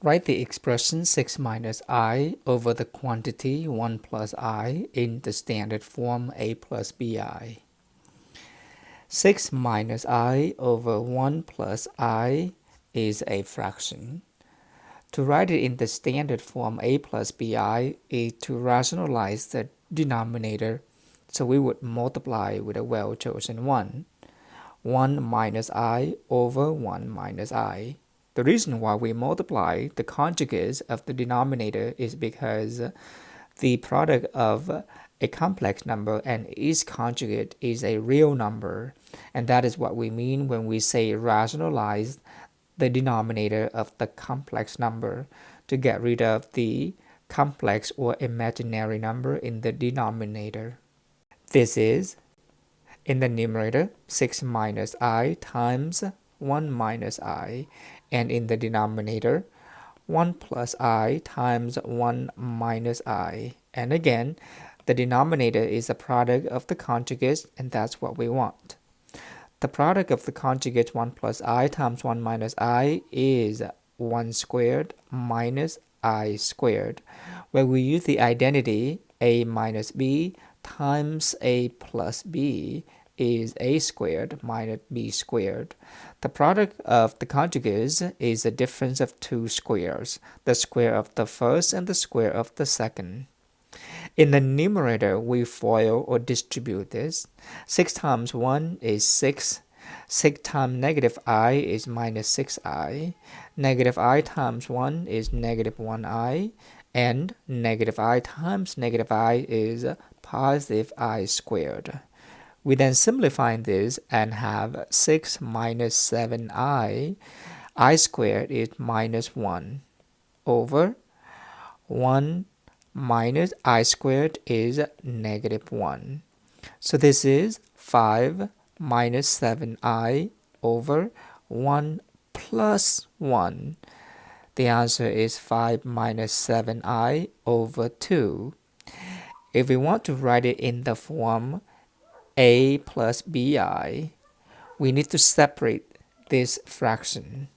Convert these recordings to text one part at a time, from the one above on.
Write the expression 6 minus I over the quantity 1 plus I in the standard form A plus BI. 6 minus I over 1 plus I is a fraction. To write it in the standard form A plus BI is to rationalize the denominator, so we would multiply with a well-chosen 1. 1 minus I over 1 minus I. The reason why we multiply the conjugates of the denominator is because the product of a complex number and its conjugate is a real number, and that is what we mean when we say rationalize the denominator of the complex number to get rid of the complex or imaginary number in the denominator. This is, in the numerator, 6 minus I times 1 minus I, and in the denominator, 1 plus I times 1 minus I. And again, the denominator is the product of the conjugates, and that's what we want. The product of the conjugates 1 plus I times 1 minus I is 1 squared minus I squared, where we use the identity A minus B times A plus B is A squared minus B squared. The product of the conjugates is the difference of two squares, the square of the first and the square of the second. In the numerator, we FOIL or distribute this. 6 times 1 is 6. 6 times negative I is minus 6I. Negative I times 1 is negative 1I. And negative I times negative I is positive I squared. We then simplify this and have 6 minus 7I. I squared is minus 1 over 1 minus I squared is negative 1. So this is 5 minus 7I over 1 plus 1. The answer is 5 minus 7I over 2. If we want to write it in the form A plus BI, we need to separate this fraction.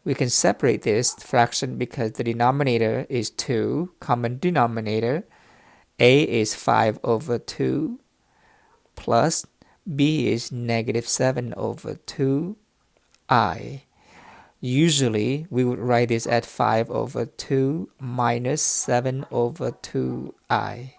We can separate this fraction because the denominator is 2, common denominator. A is 5 over 2 plus B is negative 7 over 2I. Usually, we would write this at 5 over 2 minus 7 over 2I.